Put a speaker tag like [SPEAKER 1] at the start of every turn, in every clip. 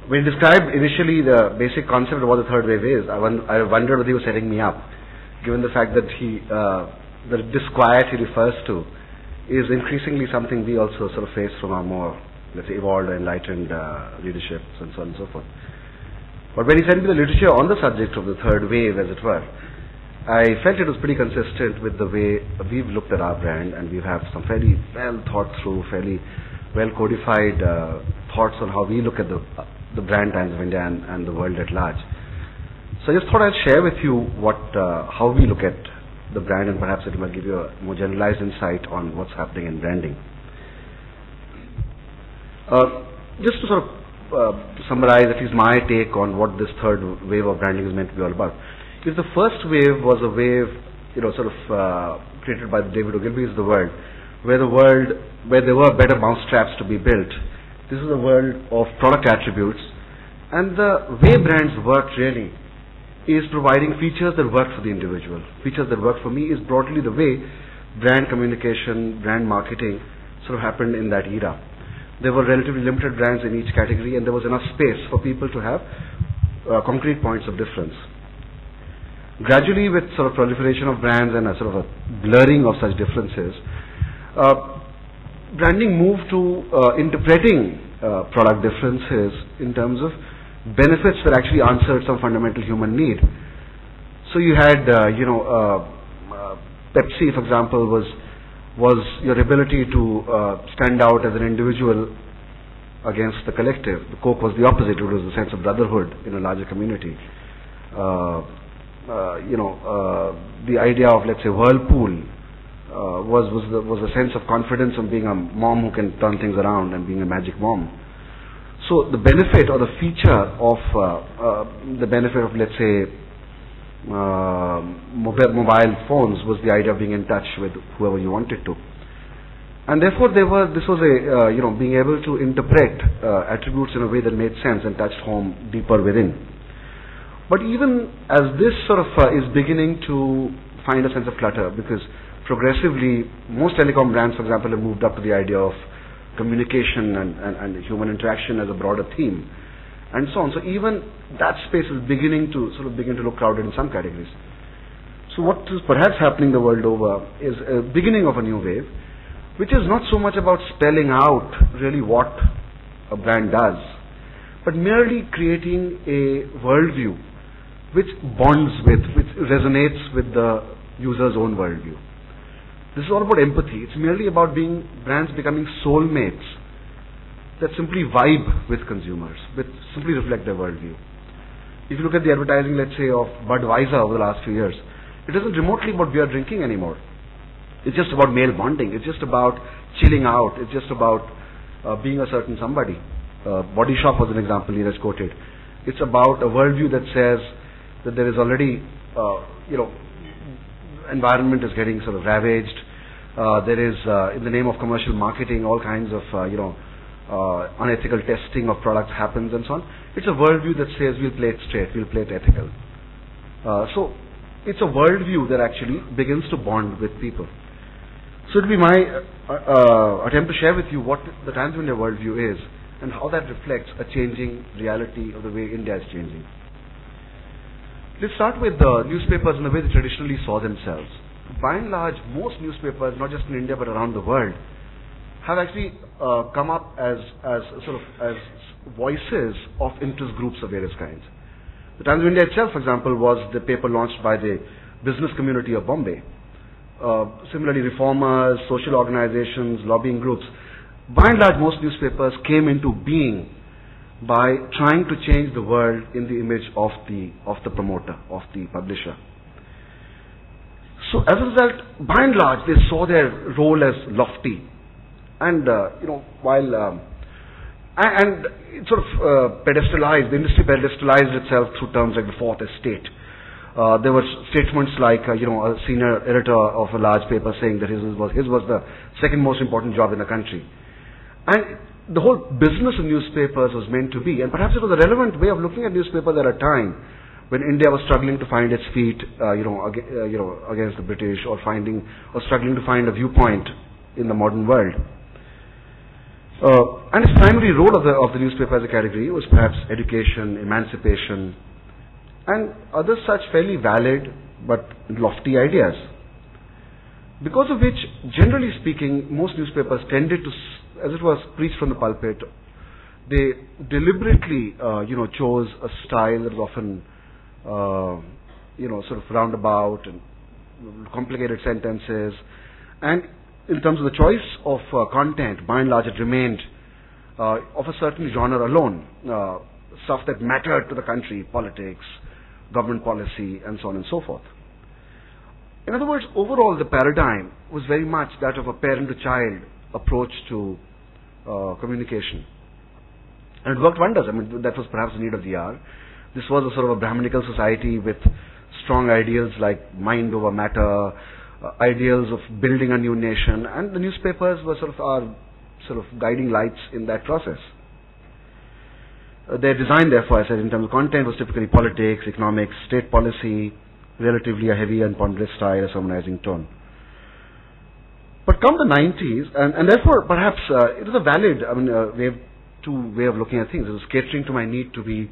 [SPEAKER 1] When he described initially the basic concept of what the third wave is, I wondered whether he was setting me up, given the fact that the disquiet he refers to is increasingly something we also sort of face from our more, let's say, evolved or enlightened leaderships and so on and so forth. But when he sent me the literature on the subject of the third wave, as it were, I felt it was pretty consistent with the way we've looked at our brand, and we have some fairly well thought through, fairly well codified thoughts on how we look at the brand Times of India and the world at large. So I just thought I'd share with you how we look at the brand, and perhaps it might give you a more generalized insight on what's happening in branding. Just to sort of summarize at least my take on what this third wave of branding is meant to be all about. If the first wave was a wave, created by the David Ogilvy's of the world, where there were better mousetraps to be built, this is a world of product attributes, and the way brands work really is providing features that work for the individual. Features that work for me is broadly the way brand communication, brand marketing sort of happened in that era. There were relatively limited brands in each category, and there was enough space for people to have concrete points of difference. Gradually, with sort of proliferation of brands and a sort of a blurring of such differences, branding moved to interpreting product differences in terms of benefits that actually answered some fundamental human need. So you had, Pepsi, for example, was your ability to stand out as an individual against the collective. The Coke was the opposite. It was the sense of brotherhood in a larger community. The idea of, let's say, Whirlpool was a sense of confidence of being a mom who can turn things around and being a magic mom. So the benefit or the feature of let's say, mobile phones was the idea of being in touch with whoever you wanted to, and therefore this was being able to interpret attributes in a way that made sense and touched home deeper within. But even as this sort of is beginning to find a sense of clutter, because progressively most telecom brands, for example, have moved up to the idea of communication and human interaction as a broader theme, and so on. So even that space is beginning to look crowded in some categories. So what is perhaps happening the world over is a beginning of a new wave, which is not so much about spelling out really what a brand does, but merely creating a worldview which bonds with, which resonates with the user's own worldview. This is all about empathy. It's merely about brands becoming soulmates that simply vibe with consumers, which simply reflect their worldview. If you look at the advertising, let's say, of Budweiser over the last few years, it isn't remotely about beer drinking anymore. It's just about male bonding. It's just about chilling out. It's just about being a certain somebody. Body Shop was an example he has quoted. It's about a worldview that says that there is already, environment is getting sort of ravaged. There is, in the name of commercial marketing, all kinds of, unethical testing of products happens and so on. It's a worldview that says we'll play it straight, we'll play it ethical. So it's a worldview that actually begins to bond with people. So it'll be my attempt to share with you what the Times of India worldview is and how that reflects a changing reality of the way India is changing. Let's start with the newspapers and the way they traditionally saw themselves. By and large, most newspapers, not just in India but around the world, have actually come up as voices of interest groups of various kinds. The Times of India itself, for example, was the paper launched by the business community of Bombay. Similarly, reformers, social organizations, lobbying groups. By and large, most newspapers came into being by trying to change the world in the image of the promoter, of the publisher. So as a result, by and large, they saw their role as lofty, and and it sort of pedestalized. The industry pedestalized itself through terms like the fourth estate. There were statements like a senior editor of a large paper saying that his was the second most important job in the country, and the whole business of newspapers was meant to be, and perhaps it was a relevant way of looking at newspapers at a time when India was struggling to find its feet, against the British, or struggling to find a viewpoint in the modern world. And its primary role of the newspaper as a category was perhaps education, emancipation, and other such fairly valid but lofty ideas. Because of which, generally speaking, most newspapers tended to, as it was, preach from the pulpit. They deliberately, chose a style that was often, sort of roundabout and complicated sentences. And in terms of the choice of content, by and large, it remained of a certain genre alone. Stuff that mattered to the country, politics, government policy, and so on and so forth. In other words, overall, the paradigm was very much that of a parent-to-child approach to communication. And it worked wonders. I mean, that was perhaps the need of the hour. This was a sort of a Brahminical society with strong ideals like mind over matter, ideals of building a new nation, and the newspapers were sort of our guiding lights in that process. Their design, therefore, I said, in terms of content, was typically politics, economics, state policy, relatively a heavy and ponderous style, a sermonizing tone. But come the 90s, and therefore, perhaps it was a valid, way of looking at things. It was catering to my need to be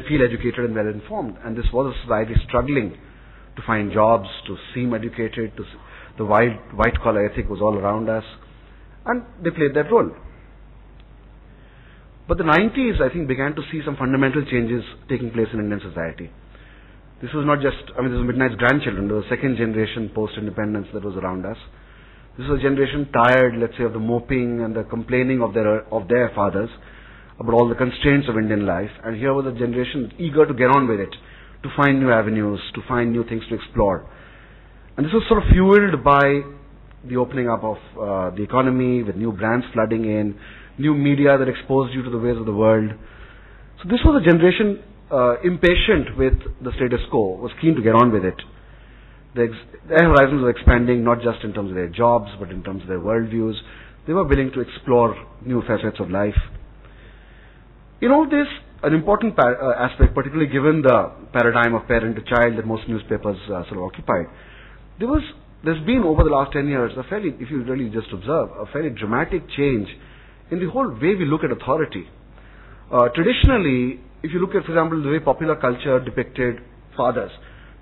[SPEAKER 1] feel educated and well informed, and this was a society struggling to find jobs, to seem educated, the white collar ethic was all around us, and they played that role. But the 90s, I think, began to see some fundamental changes taking place in Indian society. This was not just, this was Midnight's grandchildren, the second generation post-independence that was around us. This was a generation tired, let's say, of the moping and the complaining of their fathers about all the constraints of Indian life, and here was a generation eager to get on with it, to find new avenues, to find new things to explore. And this was sort of fueled by the opening up of the economy, with new brands flooding in, new media that exposed you to the ways of the world. So this was a generation impatient with the status quo, was keen to get on with it. Their horizons were expanding, not just in terms of their jobs, but in terms of their worldviews. They were willing to explore new facets of life. In all this, an important aspect, particularly given the paradigm of parent to child that most newspapers occupied, there's been over the last 10 years if you really just observe, a fairly dramatic change in the whole way we look at authority. Traditionally, if you look at, for example, the way popular culture depicted fathers,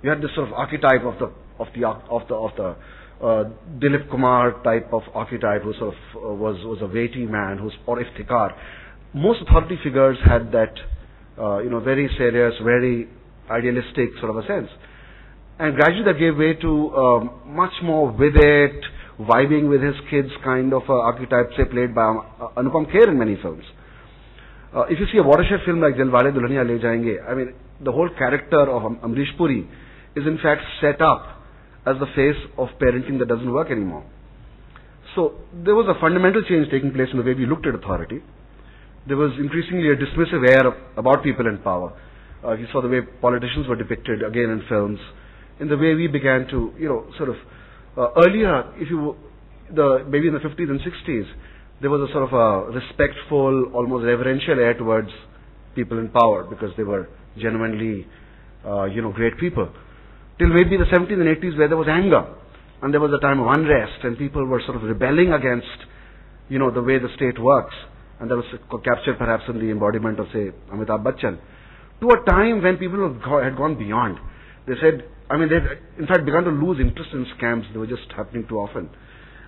[SPEAKER 1] you had this sort of archetype of the Dilip Kumar type of archetype, who sort of was a weighty man, or iftikhar. Most authority figures had that, very serious, very idealistic sort of a sense. And gradually that gave way to much more with it, vibing with his kids kind of archetype, say, played by Anupam Kher in many films. If you see a watershed film like Dilwale Dulhaniya Le Jayenge, the whole character of Amrish Puri is in fact set up as the face of parenting that doesn't work anymore. So there was a fundamental change taking place in the way we looked at authority. There was increasingly a dismissive air about people in power. You saw the way politicians were depicted again in films, in the way we began to, earlier, maybe in the 50s and 60s, there was a sort of a respectful, almost reverential air towards people in power because they were genuinely, great people. Till maybe the 70s and 80s where there was anger and there was a time of unrest and people were sort of rebelling against, the way the state works. And that was captured perhaps in the embodiment of, say, Amitabh Bachchan. To a time when people had gone beyond. They said, they in fact begun to lose interest in scams. They were just happening too often.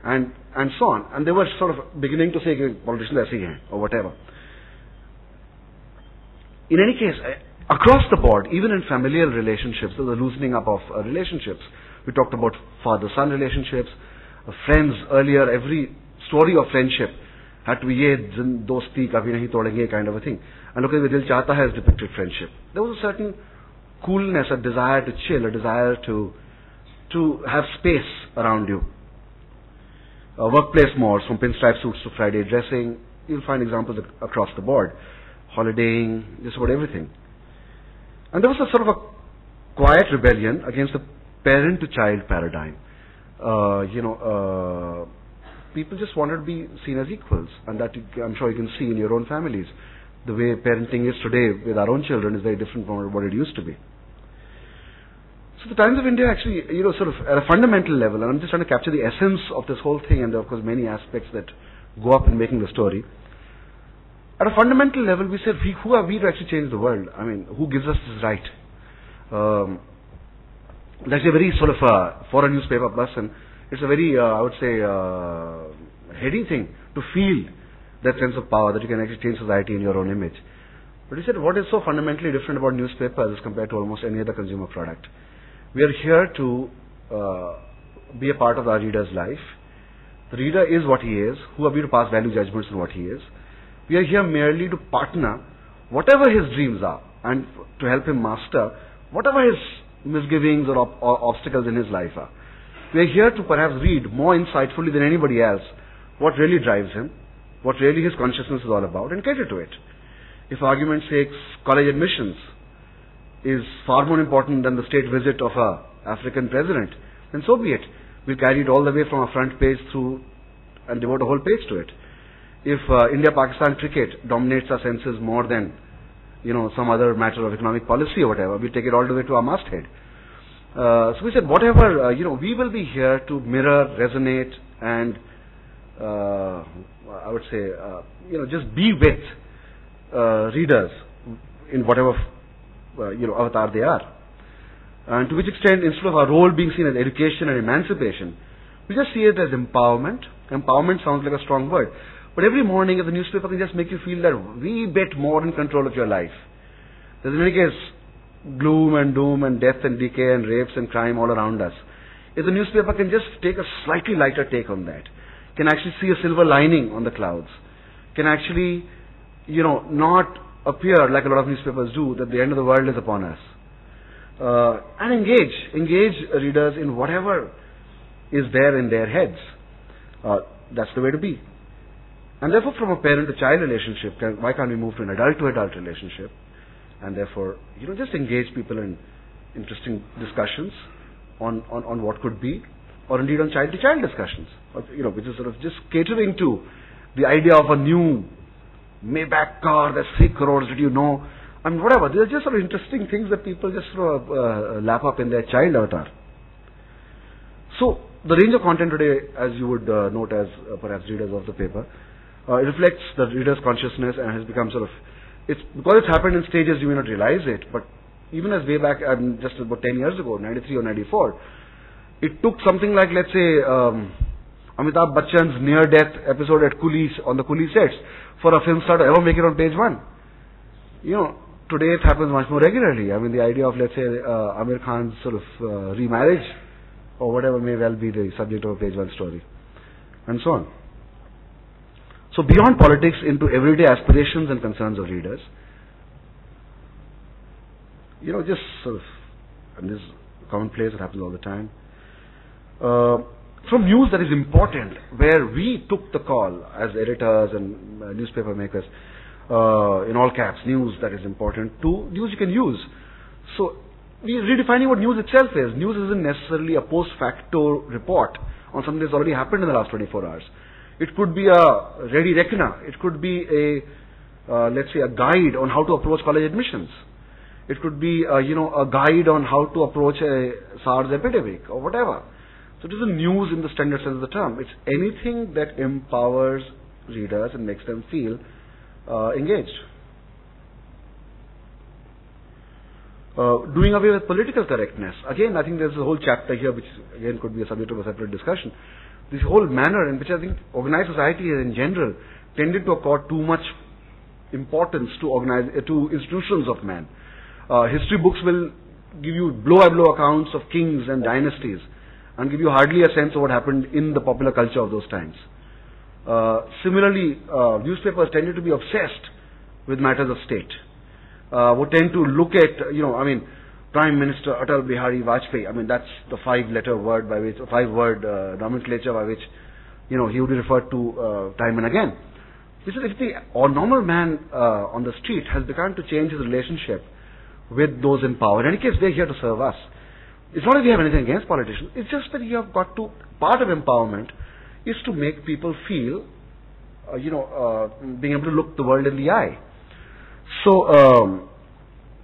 [SPEAKER 1] And so on. And they were sort of beginning to say, politicians aise hi hain, or whatever. In any case, across the board, even in familial relationships, there was a loosening up of relationships. We talked about father-son relationships, friends earlier. Every story of friendship had to be dosti kabhi nahi todenge kind of a thing. And look at the Dil Chahta Hai has depicted friendship. There was a certain coolness, a desire to chill, a desire to have space around you. Workplace mores, from pinstripe suits to Friday dressing, you'll find examples across the board. Holidaying, just about everything. And there was a sort of a quiet rebellion against the parent-to-child paradigm. People just wanted to be seen as equals, and that I'm sure you can see in your own families. The way parenting is today with our own children is very different from what it used to be. So the Times of India actually, sort of at a fundamental level, and I'm just trying to capture the essence of this whole thing, and there are, of course, many aspects that go up in making the story. At a fundamental level, we said, who are we to actually change the world? I mean, who gives us this right? That's a very sort of for a newspaper person, it's a very, I would say, heady thing to feel that sense of power that you can actually change society in your own image. But he said, what is so fundamentally different about newspapers as compared to almost any other consumer product? We are here to be a part of our reader's life. The reader is what he is. Who are we to pass value judgments on what he is? We are here merely to partner whatever his dreams are and to help him master whatever his misgivings or obstacles in his life are. We are here to perhaps read more insightfully than anybody else what really drives him, what really his consciousness is all about, and cater to it. If argument's sake, college admissions is far more important than the state visit of a African president, then so be it. We'll carry it all the way from our front page through and devote a whole page to it. If India-Pakistan cricket dominates our senses more than, some other matter of economic policy or whatever, we take it all the way to our masthead. So we said, whatever, we will be here to mirror, resonate, and I would say, just be with readers in whatever, avatar they are. And to which extent, instead of our role being seen as education and emancipation, we just see it as empowerment. Empowerment sounds like a strong word. But every morning, the newspaper can just make you feel that we bit more in control of your life. There's in any case gloom and doom and death and decay and rapes and crime all around us. If the newspaper can just take a slightly lighter take on that, can actually see a silver lining on the clouds, can actually, not appear like a lot of newspapers do, that the end of the world is upon us. And engage readers in whatever is there in their heads. That's the way to be. And therefore, from a parent-to-child relationship, why can't we move to an adult-to-adult relationship? And therefore, just engage people in interesting discussions on what could be, or indeed on child-to-child discussions, which is sort of just catering to the idea of a new Maybach car that's 3 crores, did you know? I mean, whatever. These are just sort of interesting things that people just sort of lap up in their child avatar. So, the range of content today, as you would note as perhaps readers of the paper, it reflects the reader's consciousness and has become sort of, because it's happened in stages you may not realize it, but even as way back, just about 10 years ago, 93 or 94, it took something like, let's say, Amitabh Bachchan's near-death episode at on the Coolie sets for a film star to ever make it on page 1. Today it happens much more regularly. I mean, the idea of, let's say, Amir Khan's sort of remarriage or whatever may well be the subject of a page 1 story, and so on. So beyond politics into everyday aspirations and concerns of readers, just sort of, and this is commonplace, it happens all the time, from news that is important, where we took the call as editors and newspaper makers, in all caps, news that is important, to news you can use. So, we are redefining what news itself is. News isn't necessarily a post facto report on something that's already happened in the last 24 hours. It could be a ready reckoner. It could be let's say, a guide on how to approach college admissions. It could be, a guide on how to approach a SARS epidemic or whatever. So it isn't news in the standard sense of the term. It's anything that empowers readers and makes them feel engaged. Doing away with political correctness. Again, I think there's a whole chapter here which again could be a subject of a separate discussion. This whole manner in which I think organized society in general tended to accord too much importance to institutions of man. History books will give you blow-by-blow accounts of kings and dynasties and give you hardly a sense of what happened in the popular culture of those times. Similarly, newspapers tended to be obsessed with matters of state. Would tend to look at, Prime Minister Atal Bihari Vajpayee. That's the 5-letter word by which, 5-word nomenclature by which, he would be referred to time and again. This is if the normal man on the street has begun to change his relationship with those in power. In any case, they're here to serve us. It's not that we have anything against politicians. It's just that you have got to, part of empowerment is to make people feel, being able to look the world in the eye. So,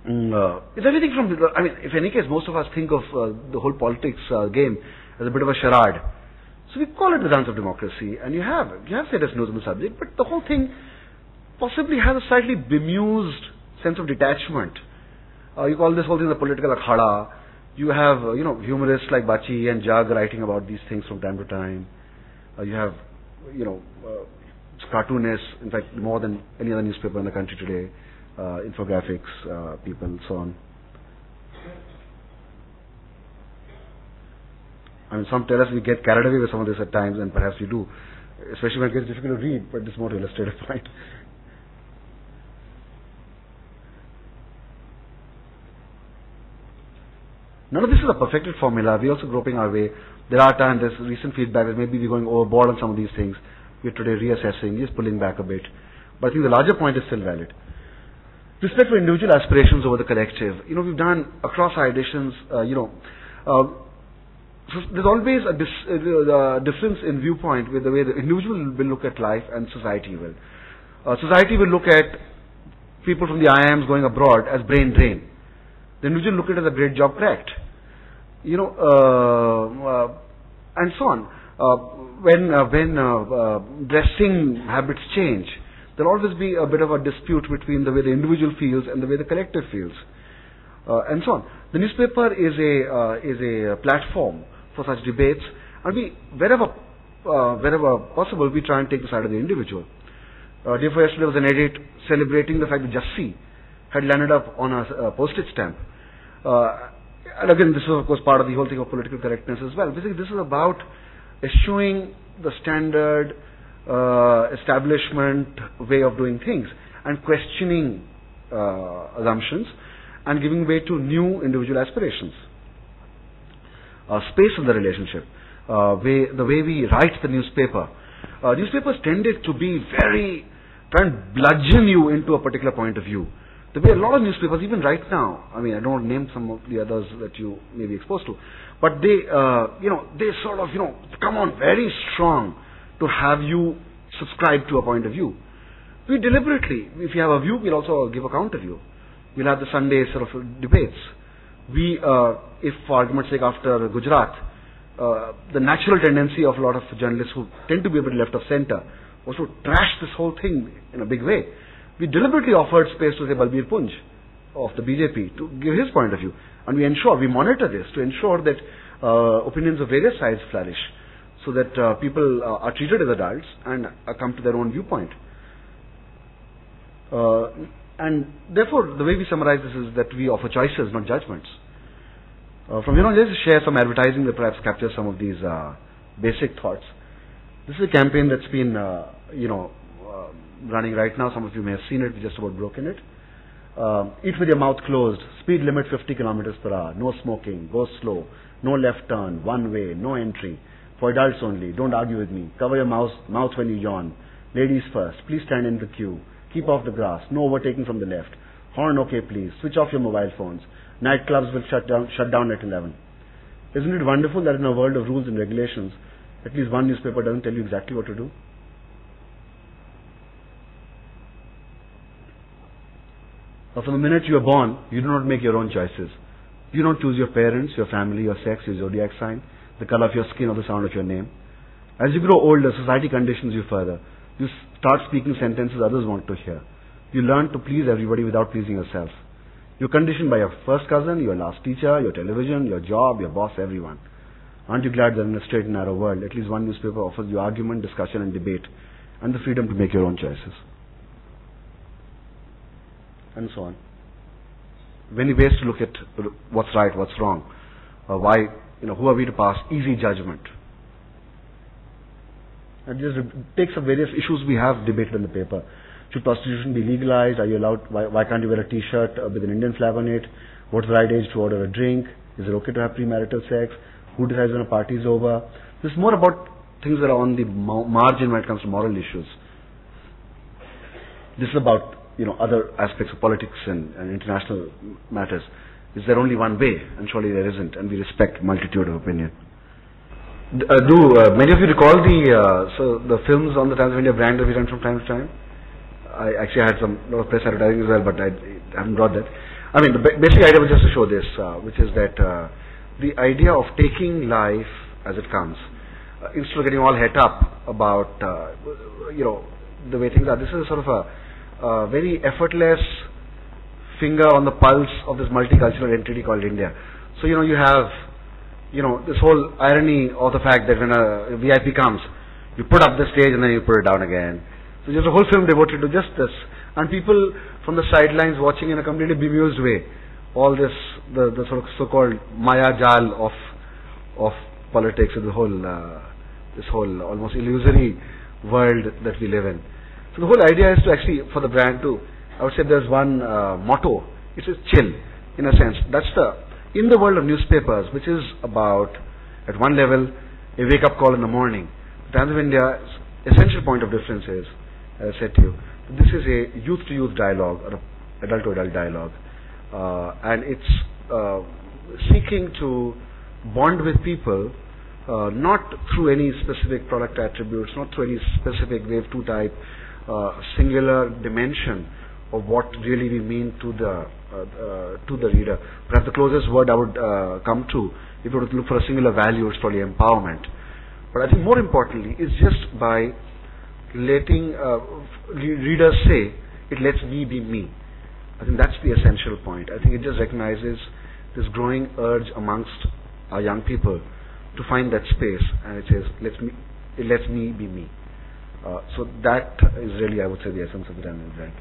[SPEAKER 1] it's everything from, if in any case, most of us think of the whole politics game as a bit of a charade. So we call it the dance of democracy, and you have serious news on the subject, but the whole thing possibly has a slightly bemused sense of detachment. You call this whole thing the political akhada. You have, humorists like Bachi and Jug writing about these things from time to time. You have, cartoonists, in fact, more than any other newspaper in the country today, infographics, people, so on. I mean, some tell us we get carried away with some of this at times, and perhaps we do, especially when it gets difficult to read, but this is more to illustrate a point. None of this is a perfected formula. We're also groping our way. There are times, there's recent feedback that maybe we're going overboard on some of these things. We're today reassessing, just pulling back a bit. But I think the larger point is still valid. Respect for individual aspirations over the collective. We've done across our editions, so there's always a difference in viewpoint with the way the individual will look at life and society will. Society will look at people from the IIMs going abroad as brain drain. The individual look at it as a great job cracked. And so on. When dressing habits change, there'll always be a bit of a dispute between the way the individual feels and the way the collective feels, and so on. The newspaper is a platform for such debates, and we, wherever possible, we try and take the side of the individual. Day before yesterday was an edit celebrating the fact that Jassi had landed up on a postage stamp. And again, this is of course part of the whole thing of political correctness as well. Basically, this is about eschewing the standard establishment way of doing things and questioning assumptions and giving way to new individual aspirations. Space in the relationship, the way we write the newspaper. Newspapers tended to be try and bludgeon you into a particular point of view. The way a lot of newspapers, even right now, I mean, I don't name some of the others that you may be exposed to, but they sort of, come on very strong to have you subscribe to a point of view. We deliberately, if you have a view, we'll also give a counter view. We'll have the Sunday sort of debates. We, if for argument's sake after Gujarat, the natural tendency of a lot of journalists who tend to be a bit left of center was to trash this whole thing in a big way. We deliberately offered space to say Balbir Punj of the BJP to give his point of view. And we monitor this to ensure that opinions of various sides flourish so that people are treated as adults and come to their own viewpoint. And therefore, the way we summarize this is that we offer choices, not judgments. From here on, let's share some advertising that perhaps captures some of these basic thoughts. This is a campaign that's been, running right now. Some of you may have seen it. We just about broken it. Eat with your mouth closed. Speed limit 50 kilometers per hour. No smoking. Go slow. No left turn. One way. No entry. For adults only. Don't argue with me. Cover your mouth when you yawn. Ladies first. Please stand in the queue. Keep off the grass. No overtaking from the left. Horn okay please. Switch off your mobile phones. Nightclubs will shut down at 11. Isn't it wonderful that in a world of rules and regulations, at least one newspaper doesn't tell you exactly what to do? From the minute you are born, you do not make your own choices. You don't choose your parents, your family, your sex, your zodiac sign, the color of your skin or the sound of your name. As you grow older, society conditions you further. You start speaking sentences others want to hear. You learn to please everybody without pleasing yourself. You're conditioned by your first cousin, your last teacher, your television, your job, your boss, everyone. Aren't you glad that in a straight and narrow world, at least one newspaper offers you argument, discussion and debate and the freedom to make your own choices? And so on. Many ways to look at what's right, what's wrong. Why, who are we to pass easy judgment? And just takes up various issues we have debated in the paper. Should prostitution be legalized? Are you allowed? Why can't you wear a T-shirt with an Indian flag on it? What's the right age to order a drink? Is it okay to have premarital sex? Who decides when a party is over? This is more about things that are on the margin when it comes to moral issues. This is about other aspects of politics and international matters. Is there only one way? And surely there isn't. And we respect multitude of opinion. Many of you recall the films on the Times of India brand that we run from time to time? I actually had a lot of press advertising as well, but I haven't brought that. I mean, the basic idea was just to show this, which is that the idea of taking life as it comes, instead of getting all het up about, the way things are. This is sort of a very effortless finger on the pulse of this multicultural entity called India. So, you have, this whole irony of the fact that when a VIP comes, you put up the stage and then you put it down again. So there's a whole film devoted to just this. And people from the sidelines watching in a completely bemused way. All this, the sort of so-called Maya Jal of politics, and this whole almost illusory world that we live in. So the whole idea is to actually, for the brand to, I would say there's one motto. It says chill, in a sense. That's in the world of newspapers, which is about, at one level, a wake-up call in the morning. The Times of India's essential point of difference is, as I said to you, this is a youth-to-youth dialogue, or adult-to-adult dialogue. And it's seeking to bond with people, not through any specific product attributes, not through any specific wave 2 type, singular dimension of what really we mean to the reader. Perhaps the closest word I would come to, if you were to look for a singular value, it's probably empowerment. But I think more importantly, is just by letting readers say, it lets me be me. I think that's the essential point. I think it just recognizes this growing urge amongst our young people to find that space, and it says, it lets me be me. So that is really, I would say, the essence of the Times brand.